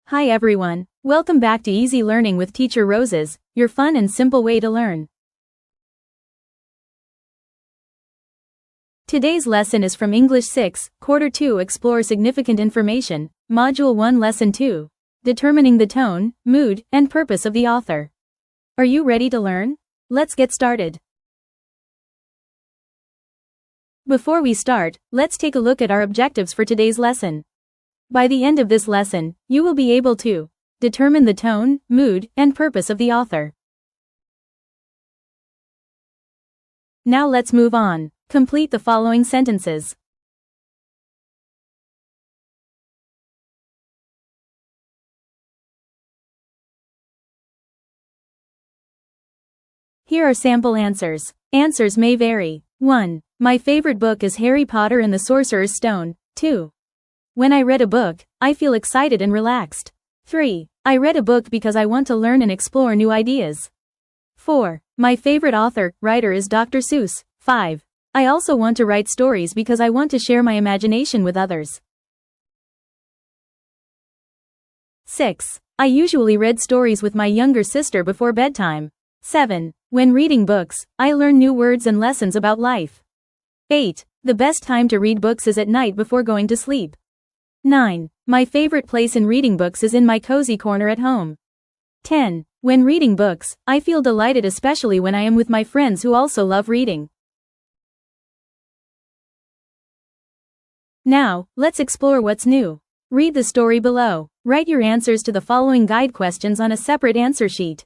Hi everyone, welcome back to Easy Learning with Teacher Roses, your fun and simple way to learn. Today's lesson is from English 6, Quarter 2 Explore Significant Information, Module 1 Lesson 2, Determining the Tone, Mood, and Purpose of the Author. Are you ready to learn? Let's get started. Before we start, let's take a look at our objectives for today's lesson. By the end of this lesson, you will be able to determine the tone, mood, and purpose of the author. Now let's move on. Complete the following sentences. Here are sample answers. Answers may vary. 1. My favorite book is Harry Potter and the Sorcerer's Stone. 2. When I read a book, I feel excited and relaxed. 3. I read a book because I want to learn and explore new ideas. 4. My favorite writer is Dr. Seuss. 5. I also want to write stories because I want to share my imagination with others. 6. I usually read stories with my younger sister before bedtime. 7. When reading books, I learn new words and lessons about life. 8. The best time to read books is at night before going to sleep. 9. My favorite place in reading books is in my cozy corner at home. 10. When reading books, I feel delighted, especially when I am with my friends who also love reading. Now, let's explore what's new. Read the story below. Write your answers to the following guide questions on a separate answer sheet.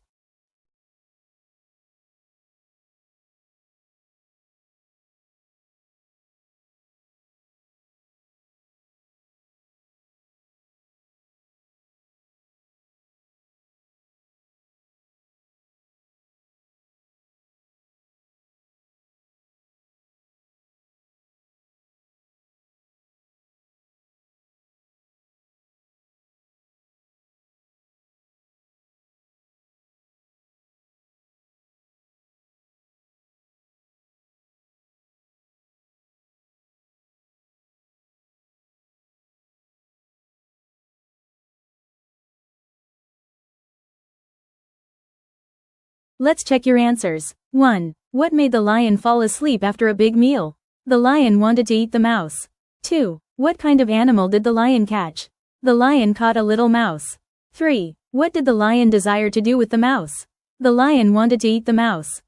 Let's check your answers. 1. What made the lion fall asleep after a big meal? The lion wanted to eat the mouse. 2. What kind of animal did the lion catch? The lion caught a little mouse. 3. What did the lion desire to do with the mouse? The lion wanted to eat the mouse.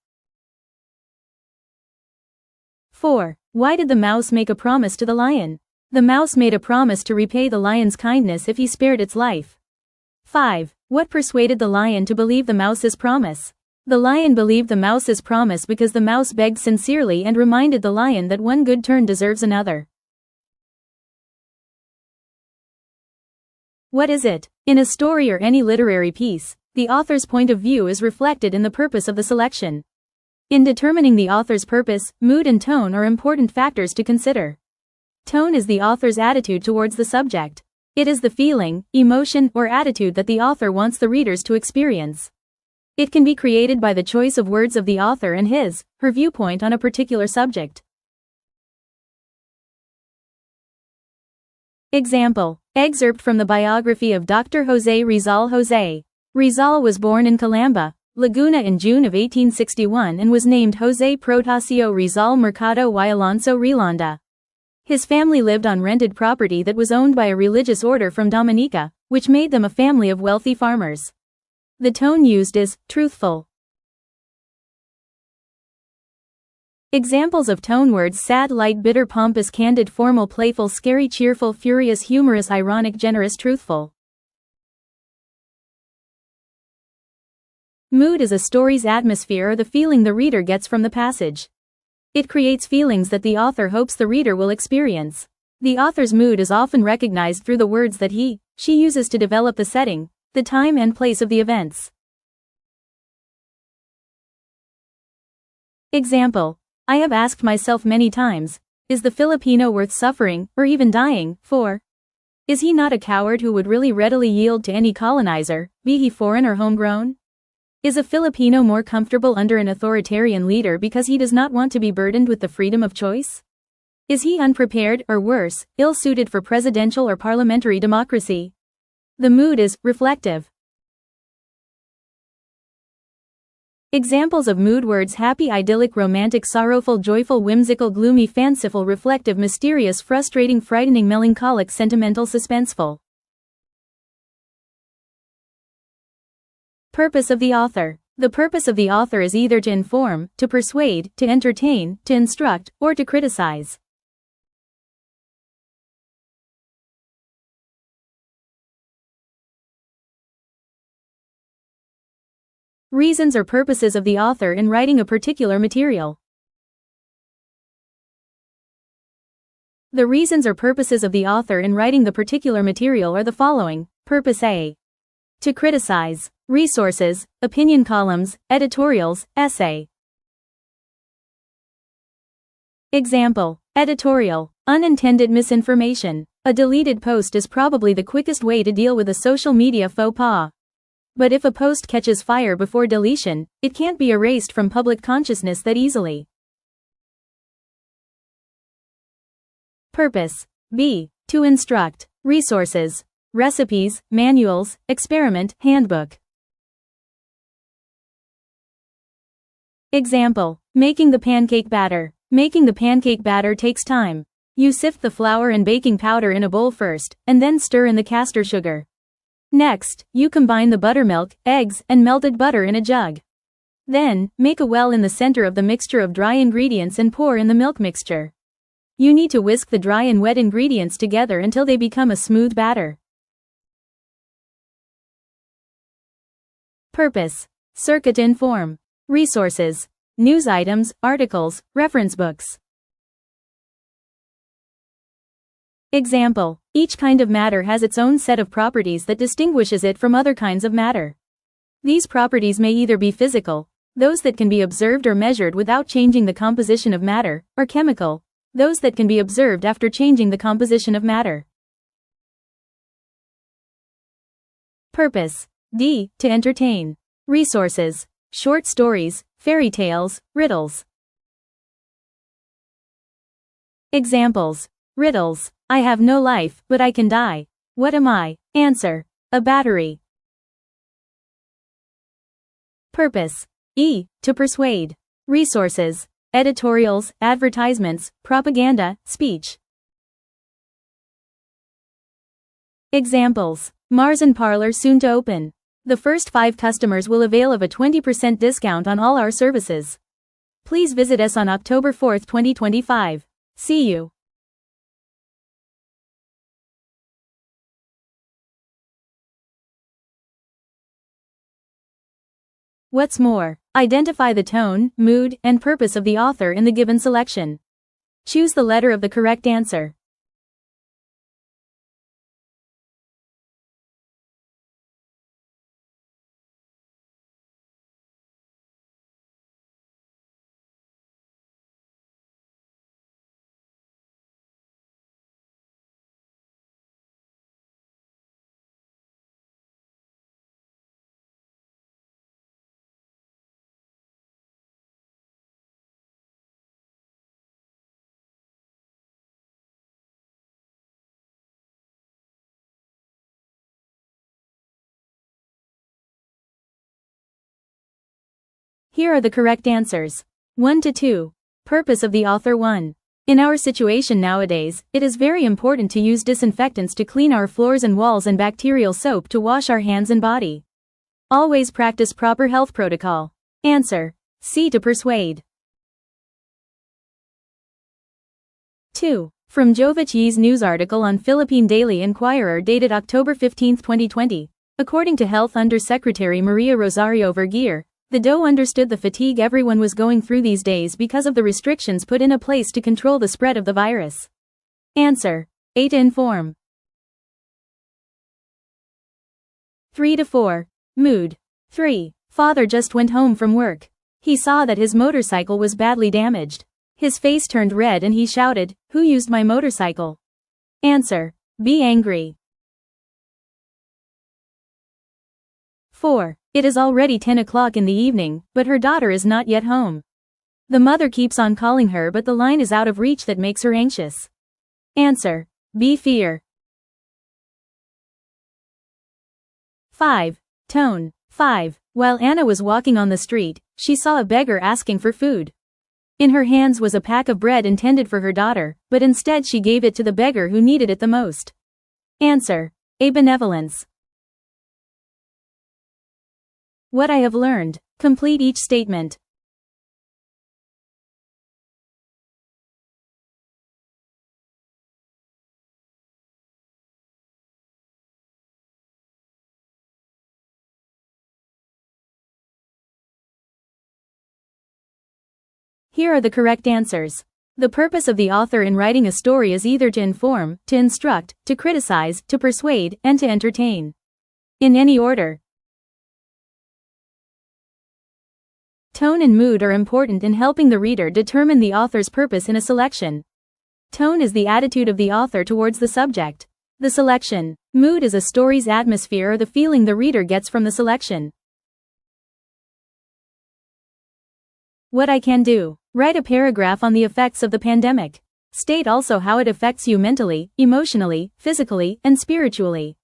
4. Why did the mouse make a promise to the lion? The mouse made a promise to repay the lion's kindness if he spared its life. 5. What persuaded the lion to believe the mouse's promise? The lion believed the mouse's promise because the mouse begged sincerely and reminded the lion that one good turn deserves another. What is it? In a story or any literary piece, the author's point of view is reflected in the purpose of the selection. In determining the author's purpose, mood and tone are important factors to consider. Tone is the author's attitude towards the subject. It is the feeling, emotion, or attitude that the author wants the readers to experience. It can be created by the choice of words of the author and her viewpoint on a particular subject. Example. Excerpt from the biography of Dr. José Rizal. José Rizal was born in Calamba, Laguna in June of 1861 and was named José Protasio Rizal Mercado y Alonso Relanda. His family lived on rented property that was owned by a religious order from Dominica, which made them a family of wealthy farmers. The tone used is truthful. Examples of tone words: sad, light, bitter, pompous, candid, formal, playful, scary, cheerful, furious, humorous, ironic, generous, truthful. Mood is a story's atmosphere or the feeling the reader gets from the passage. It creates feelings that the author hopes the reader will experience. The author's mood is often recognized through the words that she uses to develop the setting, the time and place of the events. Example. I have asked myself many times, is the Filipino worth suffering, or even dying, for? Is he not a coward who would really readily yield to any colonizer, be he foreign or homegrown? Is a Filipino more comfortable under an authoritarian leader because he does not want to be burdened with the freedom of choice? Is he unprepared, or worse, ill-suited for presidential or parliamentary democracy? The mood is reflective. Examples of mood words: happy, idyllic, romantic, sorrowful, joyful, whimsical, gloomy, fanciful, reflective, mysterious, frustrating, frightening, melancholic, sentimental, suspenseful. Purpose of the author. The purpose of the author is either to inform, to persuade, to entertain, to instruct, or to criticize. Reasons or purposes of the author in writing a particular material. The reasons or purposes of the author in writing the particular material are the following. Purpose A. To criticize. Resources, opinion columns, editorials, essay. Example. Editorial. Unintended misinformation. A deleted post is probably the quickest way to deal with a social media faux pas. But if a post catches fire before deletion, it can't be erased from public consciousness that easily. Purpose. B. To instruct. Resources. Recipes, manuals, experiment, handbook. Example. Making the pancake batter. Making the pancake batter takes time. You sift the flour and baking powder in a bowl first, and then stir in the caster sugar. Next, you combine the buttermilk, eggs, and melted butter in a jug. Then, make a well in the center of the mixture of dry ingredients and pour in the milk mixture. You need to whisk the dry and wet ingredients together until they become a smooth batter. Purpose. Circa to inform. Resources. News items, articles, reference books. Example. Each kind of matter has its own set of properties that distinguishes it from other kinds of matter. These properties may either be physical, those that can be observed or measured without changing the composition of matter, or chemical, those that can be observed after changing the composition of matter. Purpose. D. To entertain. Resources. Short stories, fairy tales, riddles. Examples. Riddles. I have no life, but I can die. What am I? Answer. A battery. Purpose. E. To persuade. Resources. Editorials, advertisements, propaganda, speech. Examples. Mars and Parlor soon to open. The first 5 customers will avail of a 20% discount on all our services. Please visit us on October 4, 2025. See you. What's more, identify the tone, mood, and purpose of the author in the given selection. Choose the letter of the correct answer. Here are the correct answers. 1 to 2. Purpose of the author. 1. In our situation nowadays, it is very important to use disinfectants to clean our floors and walls and bacterial soap to wash our hands and body. Always practice proper health protocol. Answer. C. To persuade. 2. From Jovich Yi's news article on Philippine Daily Inquirer dated October 15, 2020. According to Health Undersecretary Maria Rosario Vergere, the DOE understood the fatigue everyone was going through these days because of the restrictions put in place to control the spread of the virus. Answer. A. To inform. 3 to 4. Mood. 3. Father just went home from work. He saw that his motorcycle was badly damaged. His face turned red and he shouted, "Who used my motorcycle?" Answer. B. Angry. 4. It is already 10 o'clock in the evening, but her daughter is not yet home. The mother keeps on calling her but the line is out of reach that makes her anxious. Answer. B. Fear. 5. Tone. 5. While Anna was walking on the street, she saw a beggar asking for food. In her hands was a pack of bread intended for her daughter, but instead she gave it to the beggar who needed it the most. Answer. A. Benevolence. What I have learned. Complete each statement. Here are the correct answers. The purpose of the author in writing a story is either to inform, to instruct, to criticize, to persuade, and to entertain. In any order. Tone and mood are important in helping the reader determine the author's purpose in a selection. Tone is the attitude of the author towards the subject. The selection. Mood is a story's atmosphere or the feeling the reader gets from the selection. What I can do. Write a paragraph on the effects of the pandemic. State also how it affects you mentally, emotionally, physically, and spiritually.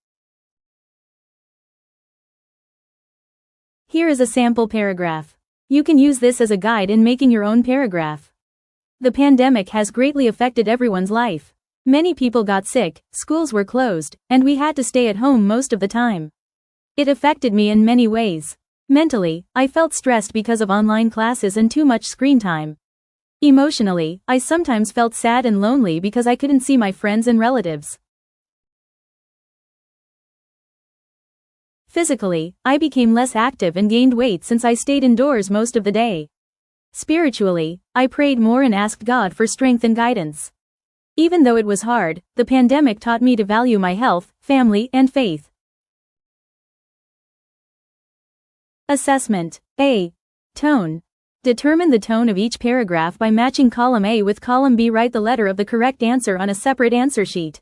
Here is a sample paragraph. You can use this as a guide in making your own paragraph. The pandemic has greatly affected everyone's life. Many people got sick, schools were closed, and we had to stay at home most of the time. It affected me in many ways. Mentally, I felt stressed because of online classes and too much screen time. Emotionally, I sometimes felt sad and lonely because I couldn't see my friends and relatives. Physically, I became less active and gained weight since I stayed indoors most of the day. Spiritually, I prayed more and asked God for strength and guidance. Even though it was hard, the pandemic taught me to value my health, family, and faith. Assessment. A. Tone. Determine the tone of each paragraph by matching column A with column B. Write the letter of the correct answer on a separate answer sheet.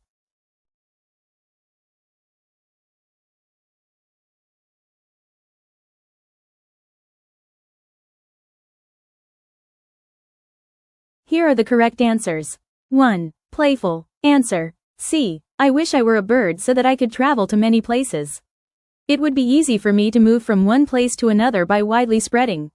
Here are the correct answers. 1. Playful. Answer. C. I wish I were a bird so that I could travel to many places. It would be easy for me to move from one place to another by widely spreading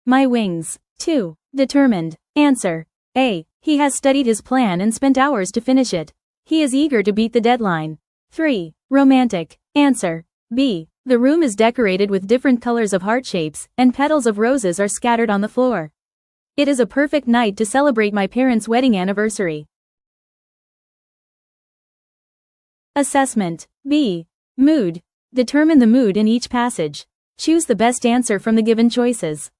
my wings. 2. Determined. Answer. A. He has studied his plan and spent hours to finish it. He is eager to beat the deadline. 3. Romantic. Answer. B. The room is decorated with different colors of heart shapes, and petals of roses are scattered on the floor. It is a perfect night to celebrate my parents' wedding anniversary. Assessment. B. Mood. Determine the mood in each passage. Choose the best answer from the given choices.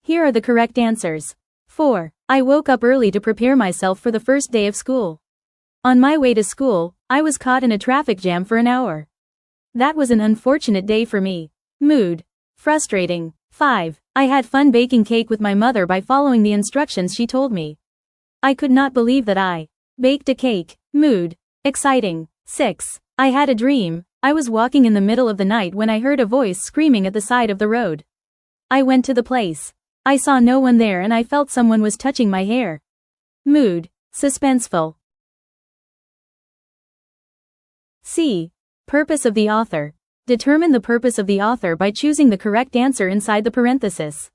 Here are the correct answers. 4. I woke up early to prepare myself for the first day of school. On my way to school, I was caught in a traffic jam for an hour. That was an unfortunate day for me. Mood. Frustrating. 5. I had fun baking cake with my mother by following the instructions she told me. I could not believe that I baked a cake. Mood. Exciting. 6. I had a dream. I was walking in the middle of the night when I heard a voice screaming at the side of the road. I went to the place. I saw no one there and I felt someone was touching my hair. Mood. Suspenseful. C. Purpose of the author. Determine the purpose of the author by choosing the correct answer inside the parenthesis.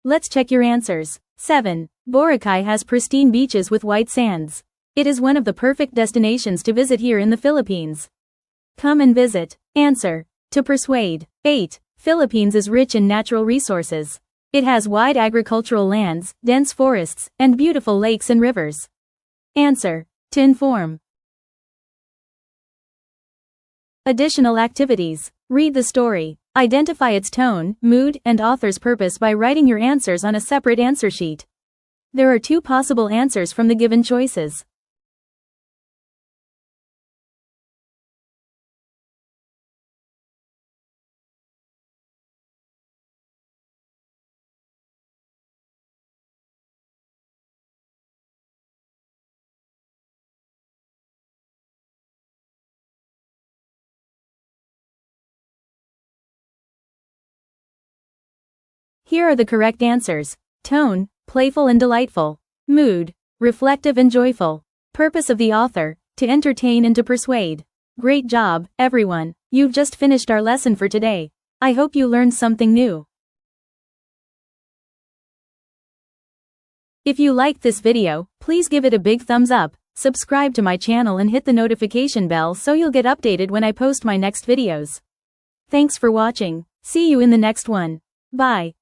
Let's check your answers. 7. Boracay has pristine beaches with white sands. It is one of the perfect destinations to visit here in the Philippines. Come and visit. Answer. To persuade. 8. Philippines is rich in natural resources. It has wide agricultural lands, dense forests, and beautiful lakes and rivers. Answer. To inform. Additional activities. Read the story. Identify its tone, mood, and author's purpose by writing your answers on a separate answer sheet. There are 2 possible answers from the given choices. Here are the correct answers. Tone, playful and delightful. Mood, reflective and joyful. Purpose of the author, to entertain and to persuade. Great job, everyone. You've just finished our lesson for today. I hope you learned something new. If you liked this video, please give it a big thumbs up, subscribe to my channel and hit the notification bell so you'll get updated when I post my next videos. Thanks for watching. See you in the next one. Bye.